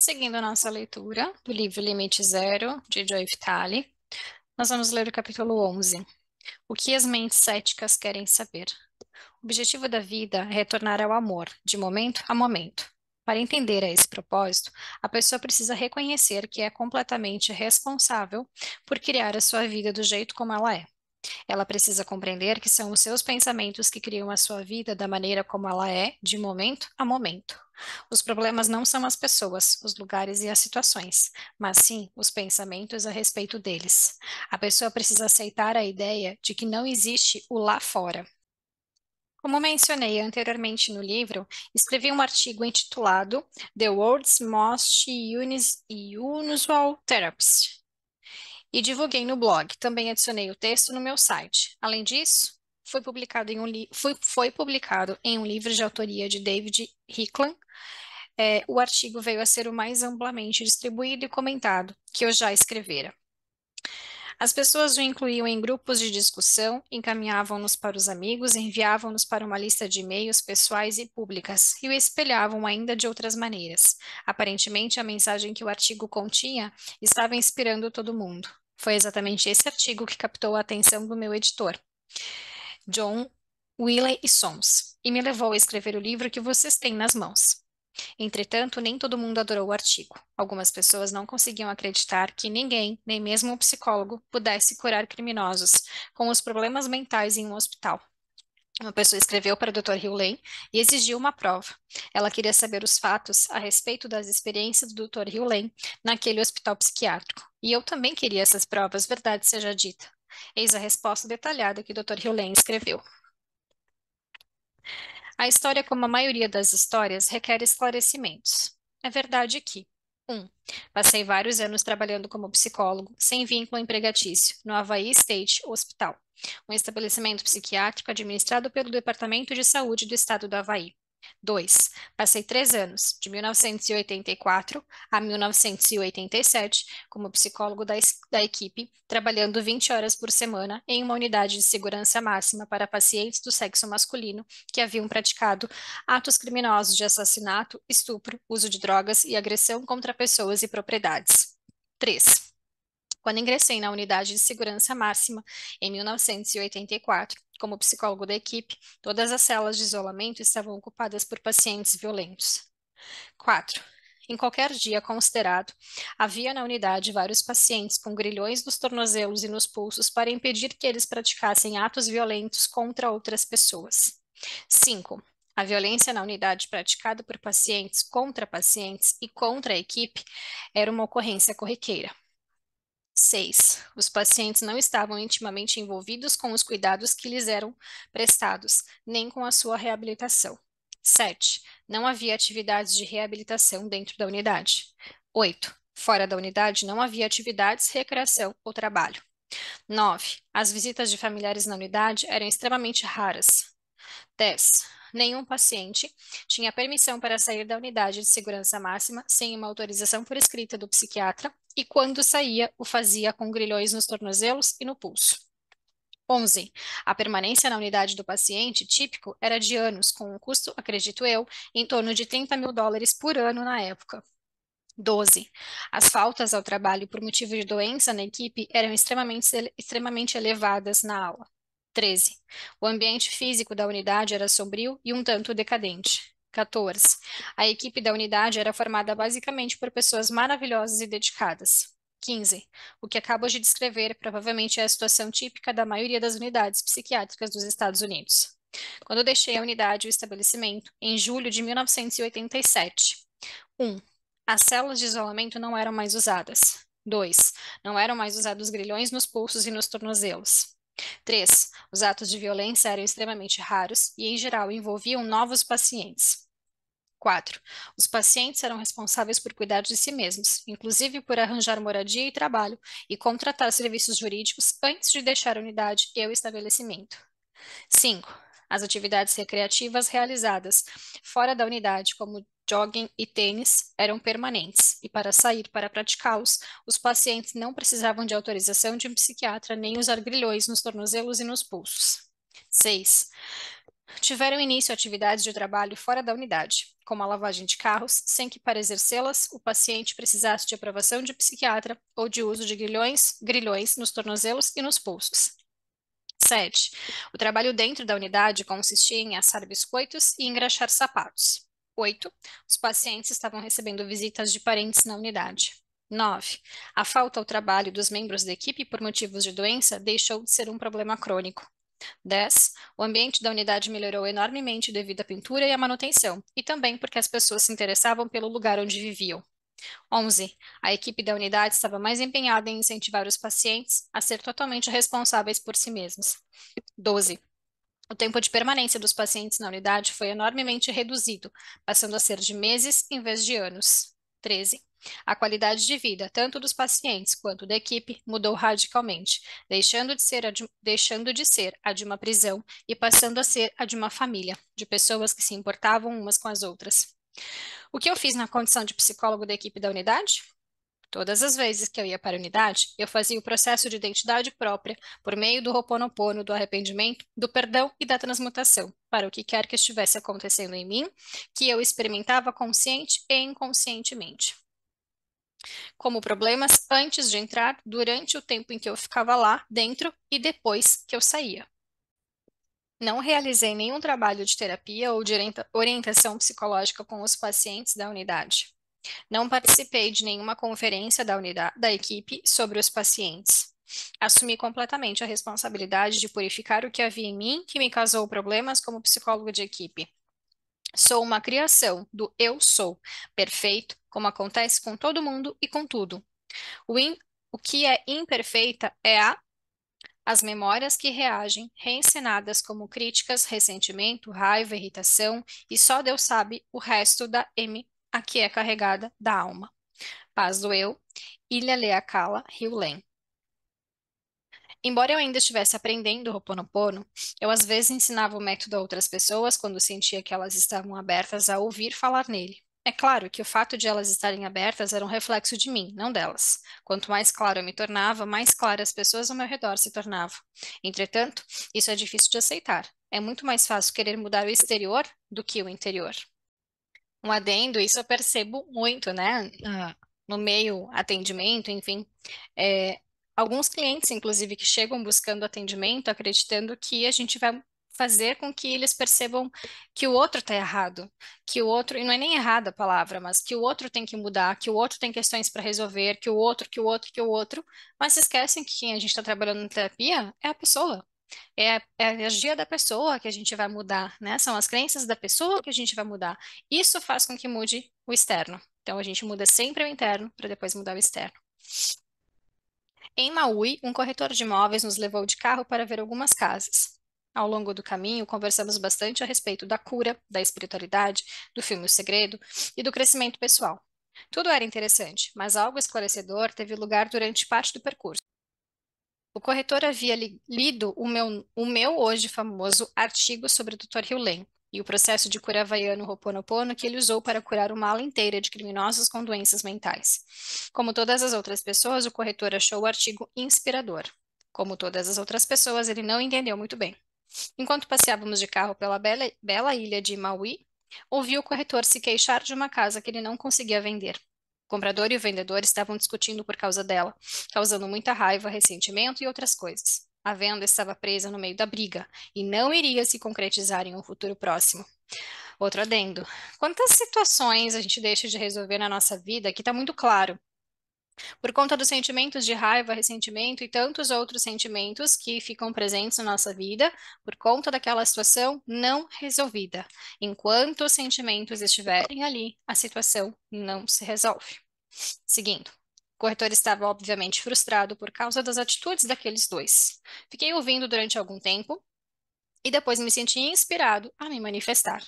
Seguindo a nossa leitura do livro Limite Zero, de Joy Vitale, nós vamos ler o capítulo 11. O que as mentes céticas querem saber? O objetivo da vida é retornar ao amor, de momento a momento. Para entender a esse propósito, a pessoa precisa reconhecer que é completamente responsável por criar a sua vida do jeito como ela é. Ela precisa compreender que são os seus pensamentos que criam a sua vida da maneira como ela é, de momento a momento. Os problemas não são as pessoas, os lugares e as situações, mas sim os pensamentos a respeito deles. A pessoa precisa aceitar a ideia de que não existe o lá fora. Como mencionei anteriormente no livro, escrevi um artigo intitulado The World's Most Unusual Therapies e divulguei no blog. Também adicionei o texto no meu site. Além disso, foi publicado em um livro de autoria de David Hicklin. O artigo veio a ser o mais amplamente distribuído e comentado que eu já escrevera. As pessoas o incluíam em grupos de discussão, encaminhavam-nos para os amigos, enviavam-nos para uma lista de e-mails pessoais e públicas, e o espelhavam ainda de outras maneiras. Aparentemente, a mensagem que o artigo continha estava inspirando todo mundo. Foi exatamente esse artigo que captou a atenção do meu editor, John Wiley e Sons, e me levou a escrever o livro que vocês têm nas mãos. Entretanto, nem todo mundo adorou o artigo. Algumas pessoas não conseguiam acreditar que ninguém, nem mesmo um psicólogo, pudesse curar criminosos com os problemas mentais em um hospital. Uma pessoa escreveu para o Dr. Hewlett e exigiu uma prova. Ela queria saber os fatos a respeito das experiências do Dr. Hewlett naquele hospital psiquiátrico. E eu também queria essas provas, verdade seja dita. Eis a resposta detalhada que o Dr. Hewlett escreveu. A história, como a maioria das histórias, requer esclarecimentos. É verdade que 1. Passei vários anos trabalhando como psicólogo, sem vínculo empregatício, no Hawaii State Hospital, um estabelecimento psiquiátrico administrado pelo Departamento de Saúde do Estado do Havaí. 2. Passei 3 anos, de 1984 a 1987, como psicólogo da equipe, trabalhando 20 horas por semana em uma unidade de segurança máxima para pacientes do sexo masculino que haviam praticado atos criminosos de assassinato, estupro, uso de drogas e agressão contra pessoas e propriedades. 3. Quando ingressei na unidade de segurança máxima, em 1984, como psicólogo da equipe, todas as celas de isolamento estavam ocupadas por pacientes violentos. 4. Em qualquer dia considerado, havia na unidade vários pacientes com grilhões nos tornozelos e nos pulsos para impedir que eles praticassem atos violentos contra outras pessoas. 5. A violência na unidade praticada por pacientes contra pacientes e contra a equipe era uma ocorrência corriqueira. 6. Os pacientes não estavam intimamente envolvidos com os cuidados que lhes eram prestados, nem com a sua reabilitação. 7. Não havia atividades de reabilitação dentro da unidade. 8. Fora da unidade não havia atividades, recreação ou trabalho. 9. As visitas de familiares na unidade eram extremamente raras. 10. Nenhum paciente tinha permissão para sair da unidade de segurança máxima sem uma autorização por escrita do psiquiatra e, quando saía, o fazia com grilhões nos tornozelos e no pulso. 11. A permanência na unidade do paciente típico era de anos, com um custo, acredito eu, em torno de US$ 30.000 por ano na época. 12. As faltas ao trabalho por motivo de doença na equipe eram extremamente elevadas na aula. 13. O ambiente físico da unidade era sombrio e um tanto decadente. 14. A equipe da unidade era formada basicamente por pessoas maravilhosas e dedicadas. 15. O que acabo de descrever provavelmente é a situação típica da maioria das unidades psiquiátricas dos Estados Unidos. Quando deixei a unidade e o estabelecimento, em julho de 1987. 1. As células de isolamento não eram mais usadas. 2. Não eram mais usados grilhões nos pulsos e nos tornozelos. 3. Os atos de violência eram extremamente raros e, em geral, envolviam novos pacientes. 4. Os pacientes eram responsáveis por cuidar de si mesmos, inclusive por arranjar moradia e trabalho e contratar serviços jurídicos antes de deixar a unidade e o estabelecimento. 5. As atividades recreativas realizadas fora da unidade, como jogging e tênis, eram permanentes, e para sair para praticá-los, os pacientes não precisavam de autorização de um psiquiatra nem usar grilhões nos tornozelos e nos pulsos. 6. Tiveram início atividades de trabalho fora da unidade, como a lavagem de carros, sem que para exercê-las o paciente precisasse de aprovação de psiquiatra ou de uso de grilhões nos tornozelos e nos pulsos. 7. O trabalho dentro da unidade consistia em assar biscoitos e engraxar sapatos. 8. Os pacientes estavam recebendo visitas de parentes na unidade. 9. A falta ao trabalho dos membros da equipe por motivos de doença deixou de ser um problema crônico. 10. O ambiente da unidade melhorou enormemente devido à pintura e à manutenção, e também porque as pessoas se interessavam pelo lugar onde viviam. 11. A equipe da unidade estava mais empenhada em incentivar os pacientes a ser totalmente responsáveis por si mesmos. 12. O tempo de permanência dos pacientes na unidade foi enormemente reduzido, passando a ser de meses em vez de anos. 13. A qualidade de vida, tanto dos pacientes quanto da equipe, mudou radicalmente, deixando de ser a de uma prisão e passando a ser a de uma família, de pessoas que se importavam umas com as outras. O que eu fiz na condição de psicólogo da equipe da unidade? Todas as vezes que eu ia para a unidade, eu fazia o processo de identidade própria por meio do Ho'oponopono, do arrependimento, do perdão e da transmutação, para o que quer que estivesse acontecendo em mim, que eu experimentava consciente e inconscientemente. Como problemas antes de entrar, durante o tempo em que eu ficava lá dentro e depois que eu saía. Não realizei nenhum trabalho de terapia ou de orientação psicológica com os pacientes da unidade. Não participei de nenhuma conferência da equipe sobre os pacientes. Assumi completamente a responsabilidade de purificar o que havia em mim que me causou problemas como psicólogo de equipe. Sou uma criação do eu sou, perfeito, como acontece com todo mundo e com tudo. O, in, o que é imperfeita é as memórias que reagem, reencenadas como críticas, ressentimento, raiva, irritação, e só Deus sabe o resto da M, a que é carregada da alma. Paz do Eu, Ilha Leakala, Rio Len. Embora eu ainda estivesse aprendendo o Ho'oponopono, eu às vezes ensinava o método a outras pessoas quando sentia que elas estavam abertas a ouvir falar nele. É claro que o fato de elas estarem abertas era um reflexo de mim, não delas. Quanto mais claro eu me tornava, mais claras as pessoas ao meu redor se tornavam. Entretanto, isso é difícil de aceitar. É muito mais fácil querer mudar o exterior do que o interior. Um adendo, isso eu percebo muito, né? No meio atendimento, enfim. É, alguns clientes, inclusive, que chegam buscando atendimento, acreditando que a gente vai fazer com que eles percebam que o outro está errado, que o outro, e não é nem errada a palavra, mas que o outro tem que mudar, que o outro tem questões para resolver, que o outro, mas se esquecem que quem a gente está trabalhando na terapia é a pessoa. É a energia da pessoa que a gente vai mudar, né? São as crenças da pessoa que a gente vai mudar. Isso faz com que mude o externo. Então, a gente muda sempre o interno para depois mudar o externo. Em Maui, um corretor de imóveis nos levou de carro para ver algumas casas. Ao longo do caminho, conversamos bastante a respeito da cura, da espiritualidade, do filme O Segredo e do crescimento pessoal. Tudo era interessante, mas algo esclarecedor teve lugar durante parte do percurso. O corretor havia lido o meu hoje famoso artigo sobre o Dr. Hewlett e o processo de cura havaiano Ho'oponopono que ele usou para curar uma ala inteira de criminosos com doenças mentais. Como todas as outras pessoas, o corretor achou o artigo inspirador. Como todas as outras pessoas, ele não entendeu muito bem. Enquanto passeávamos de carro pela bela ilha de Maui, ouvi o corretor se queixar de uma casa que ele não conseguia vender. O comprador e o vendedor estavam discutindo por causa dela, causando muita raiva, ressentimento e outras coisas. A venda estava presa no meio da briga e não iria se concretizar em um futuro próximo. Outro adendo. Quantas situações a gente deixa de resolver na nossa vida que está muito claro, por conta dos sentimentos de raiva, ressentimento e tantos outros sentimentos que ficam presentes na nossa vida por conta daquela situação não resolvida. Enquanto os sentimentos estiverem ali, a situação não se resolve. Seguindo. O corretor estava obviamente frustrado por causa das atitudes daqueles dois. Fiquei ouvindo durante algum tempo e depois me senti inspirado a me manifestar.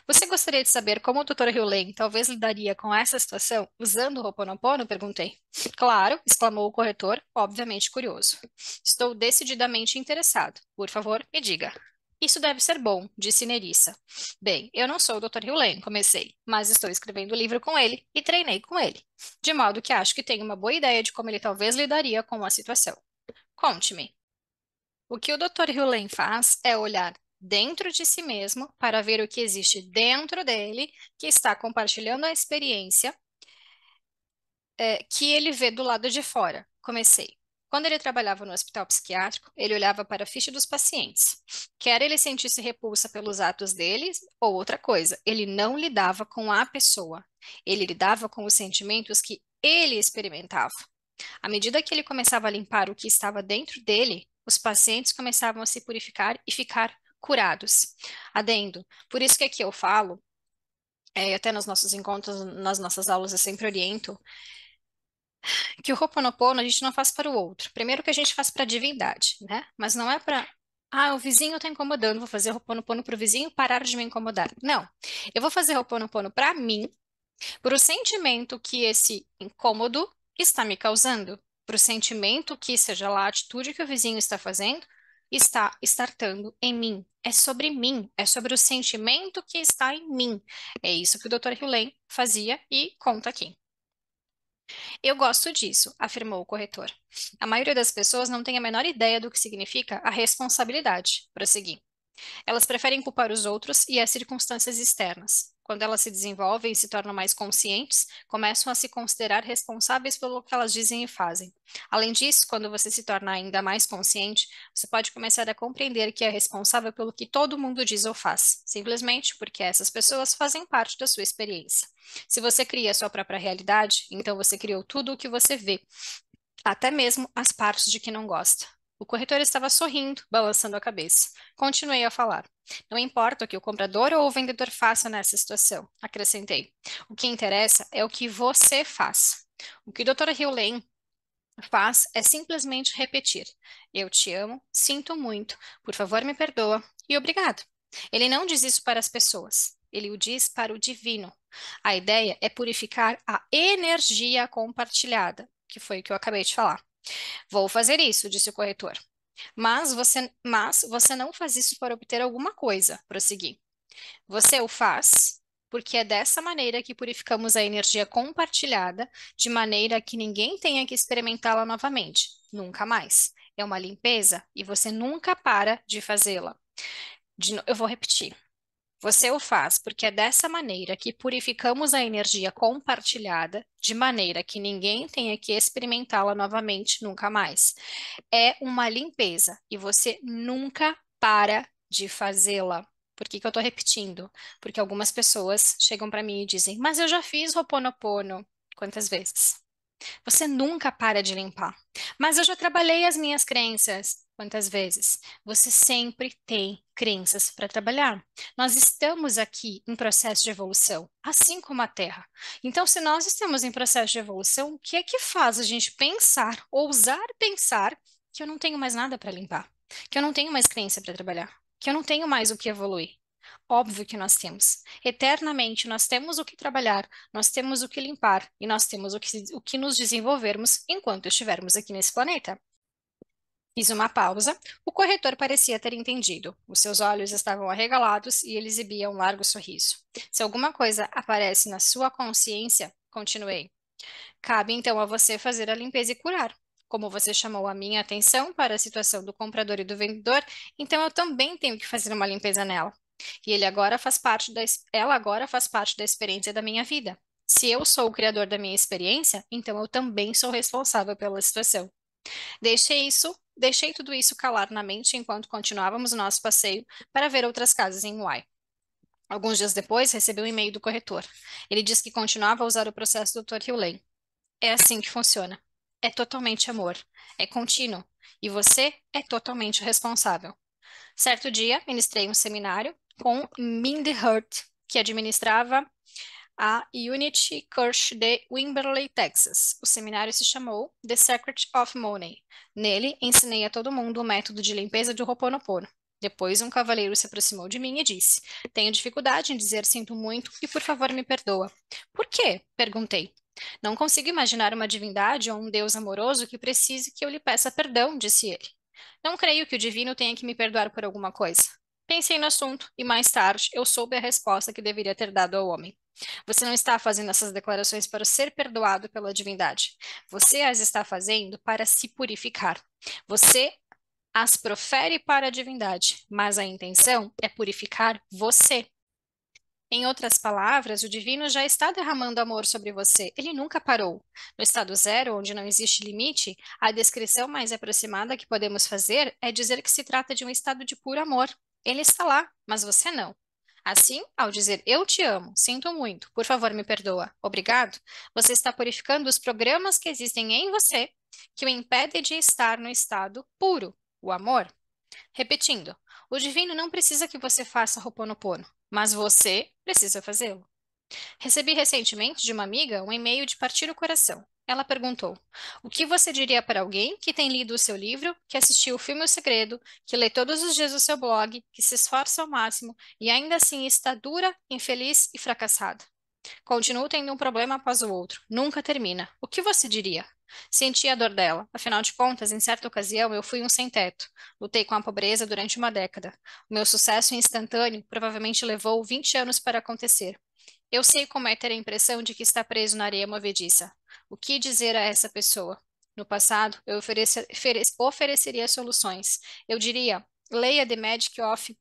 Você gostaria de saber como o Dr. Hewlett talvez lidaria com essa situação usando o Ho'oponopono? Perguntei. Claro, exclamou o corretor, obviamente curioso. Estou decididamente interessado. Por favor, me diga. Isso deve ser bom, disse Nerissa. Bem, eu não sou o Dr. Hewlett, comecei, mas estou escrevendo o livro com ele e treinei com ele, de modo que acho que tenho uma boa ideia de como ele talvez lidaria com a situação. Conte-me. O que o Dr. Hewlett faz é olhar dentro de si mesmo para ver o que existe dentro dele, que está compartilhando a experiência que ele vê do lado de fora. Comecei. Quando ele trabalhava no hospital psiquiátrico, ele olhava para a ficha dos pacientes. Quer ele sentisse repulsa pelos atos deles ou outra coisa, ele não lidava com a pessoa. Ele lidava com os sentimentos que ele experimentava. À medida que ele começava a limpar o que estava dentro dele, os pacientes começavam a se purificar e ficar curados. Adendo. Por isso que aqui eu falo, até nos nossos encontros, nas nossas aulas, eu sempre oriento que o Ho'oponopono a gente não faz para o outro. Primeiro que a gente faz para a divindade, né? Mas não é para, o vizinho está incomodando, vou fazer Ho'oponopono para o vizinho parar de me incomodar. Não. Eu vou fazer Ho'oponopono para mim, para o sentimento que esse incômodo está me causando, para o sentimento que, seja lá a atitude que o vizinho está fazendo, está startando em mim. É sobre mim, é sobre o sentimento que está em mim. É isso que o Dr. Hewlett fazia e conta aqui. Eu gosto disso, afirmou o corretor. A maioria das pessoas não tem a menor ideia do que significa a responsabilidade. Prossegui. Elas preferem culpar os outros e as circunstâncias externas. Quando elas se desenvolvem e se tornam mais conscientes, começam a se considerar responsáveis pelo que elas dizem e fazem. Além disso, quando você se torna ainda mais consciente, você pode começar a compreender que é responsável pelo que todo mundo diz ou faz, simplesmente porque essas pessoas fazem parte da sua experiência. Se você cria a sua própria realidade, então você criou tudo o que você vê, até mesmo as partes de que não gosta. O corretor estava sorrindo, balançando a cabeça. Continuei a falar. Não importa o que o comprador ou o vendedor faça nessa situação, acrescentei. O que interessa é o que você faz. O que o Dr. Hewlett faz é simplesmente repetir: Eu te amo, sinto muito, por favor me perdoa e obrigado. Ele não diz isso para as pessoas, ele o diz para o divino. A ideia é purificar a energia compartilhada, que foi o que eu acabei de falar. Vou fazer isso, disse o corretor. Mas você não faz isso para obter alguma coisa, prossegui. Você o faz porque é dessa maneira que purificamos a energia compartilhada, de maneira que ninguém tenha que experimentá-la novamente, nunca mais. É uma limpeza e você nunca para de fazê-la. Eu vou repetir. Você o faz porque é dessa maneira que purificamos a energia compartilhada, de maneira que ninguém tenha que experimentá-la novamente, nunca mais. É uma limpeza e você nunca para de fazê-la. Por que que eu tô repetindo? Porque algumas pessoas chegam para mim e dizem: Mas eu já fiz Ho'oponopono. Quantas vezes? Você nunca para de limpar. Mas eu já trabalhei as minhas crenças. Quantas vezes? Você sempre tem crenças para trabalhar. Nós estamos aqui em processo de evolução, assim como a Terra. Então, se nós estamos em processo de evolução, o que é que faz a gente pensar, ousar pensar, que eu não tenho mais nada para limpar, que eu não tenho mais crença para trabalhar, que eu não tenho mais o que evoluir? Óbvio que nós temos. Eternamente nós temos o que trabalhar, nós temos o que limpar e nós temos o que nos desenvolvermos enquanto estivermos aqui nesse planeta. Fiz uma pausa. O corretor parecia ter entendido. Os seus olhos estavam arregalados e ele exibia um largo sorriso. Se alguma coisa aparece na sua consciência, continuei, cabe então a você fazer a limpeza e curar. Como você chamou a minha atenção para a situação do comprador e do vendedor, então eu também tenho que fazer uma limpeza nela. E ela agora faz parte da experiência da minha vida. Se eu sou o criador da minha experiência, então eu também sou responsável pela situação. Deixei tudo isso calar na mente enquanto continuávamos o nosso passeio para ver outras casas em Uai. Alguns dias depois, recebi um e-mail do corretor. Ele disse que continuava a usar o processo do Dr. Hewlett. É assim que funciona. É totalmente amor. É contínuo. E você é totalmente responsável. Certo dia, ministrei um seminário com Mindy Hurt, que administrava a Unity Church de Wimberley, Texas. O seminário se chamou The Secret of Money. Nele, ensinei a todo mundo o método de limpeza do Ho'oponopono. Depois, um cavalheiro se aproximou de mim e disse: Tenho dificuldade em dizer sinto muito e por favor me perdoa. Por quê? Perguntei. Não consigo imaginar uma divindade ou um Deus amoroso que precise que eu lhe peça perdão, disse ele. Não creio que o divino tenha que me perdoar por alguma coisa. Pensei no assunto e mais tarde eu soube a resposta que deveria ter dado ao homem. Você não está fazendo essas declarações para ser perdoado pela divindade. Você as está fazendo para se purificar. Você as profere para a divindade, mas a intenção é purificar você. Em outras palavras, o divino já está derramando amor sobre você. Ele nunca parou. No estado zero, onde não existe limite, a descrição mais aproximada que podemos fazer é dizer que se trata de um estado de puro amor. Ele está lá, mas você não. Assim, ao dizer eu te amo, sinto muito, por favor me perdoa, obrigado, você está purificando os programas que existem em você que o impedem de estar no estado puro, o amor. Repetindo, o divino não precisa que você faça Ho'oponopono, mas você precisa fazê-lo. Recebi recentemente de uma amiga um e-mail de partir o coração. Ela perguntou: o que você diria para alguém que tem lido o seu livro, que assistiu o filme O Segredo, que lê todos os dias o seu blog, que se esforça ao máximo e ainda assim está dura, infeliz e fracassada? Continuo tendo um problema após o outro. Nunca termina. O que você diria? Senti a dor dela. Afinal de contas, em certa ocasião, eu fui um sem-teto. Lutei com a pobreza durante uma década. O meu sucesso instantâneo provavelmente levou 20 anos para acontecer. Eu sei como é ter a impressão de que está preso na areia movediça. O que dizer a essa pessoa? No passado, eu ofereceria soluções. Eu diria: leia The Magic of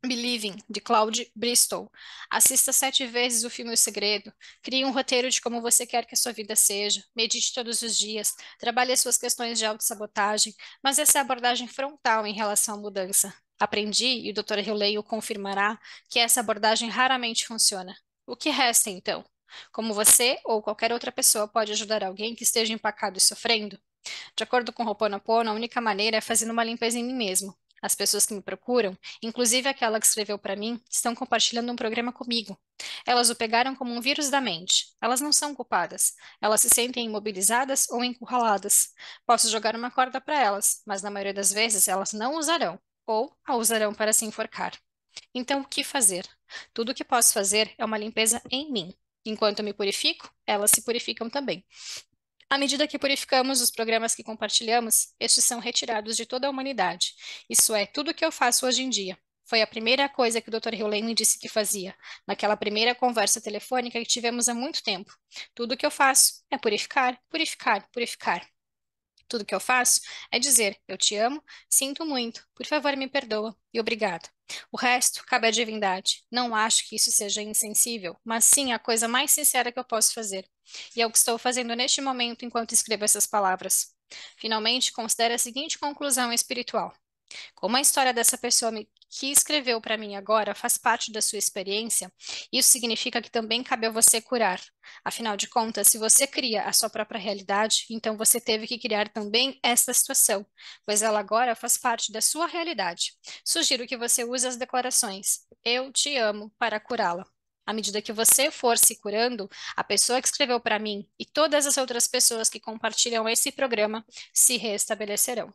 Believing, de Claude Bristol. Assista 7 vezes o filme O Segredo. Crie um roteiro de como você quer que a sua vida seja. Medite todos os dias. Trabalhe as suas questões de autossabotagem. Mas essa é a abordagem frontal em relação à mudança. Aprendi, e o Dr. Hilley o confirmará, que essa abordagem raramente funciona. O que resta, então? Como você ou qualquer outra pessoa pode ajudar alguém que esteja empacado e sofrendo? De acordo com Ho'oponopono, a única maneira é fazendo uma limpeza em mim mesmo. As pessoas que me procuram, inclusive aquela que escreveu para mim, estão compartilhando um programa comigo. Elas o pegaram como um vírus da mente. Elas não são culpadas. Elas se sentem imobilizadas ou encurraladas. Posso jogar uma corda para elas, mas na maioria das vezes elas não usarão, ou a usarão para se enforcar. Então, o que fazer? Tudo o que posso fazer é uma limpeza em mim. Enquanto eu me purifico, elas se purificam também. À medida que purificamos os programas que compartilhamos, estes são retirados de toda a humanidade. Isso é tudo o que eu faço hoje em dia. Foi a primeira coisa que o Dr. Hewlett me disse que fazia, naquela primeira conversa telefônica que tivemos há muito tempo. Tudo o que eu faço é purificar, purificar, purificar. Tudo que eu faço é dizer: eu te amo, sinto muito, por favor me perdoa e obrigado. O resto cabe à divindade. Não acho que isso seja insensível, mas sim a coisa mais sincera que eu posso fazer. E é o que estou fazendo neste momento enquanto escrevo essas palavras. Finalmente, considere a seguinte conclusão espiritual. Como a história dessa que escreveu para mim agora faz parte da sua experiência, isso significa que também cabe a você curar. Afinal de contas, se você cria a sua própria realidade, então você teve que criar também esta situação, pois ela agora faz parte da sua realidade. Sugiro que você use as declarações "Eu te amo" para curá-la. À medida que você for se curando, a pessoa que escreveu para mim e todas as outras pessoas que compartilham esse programa se restabelecerão.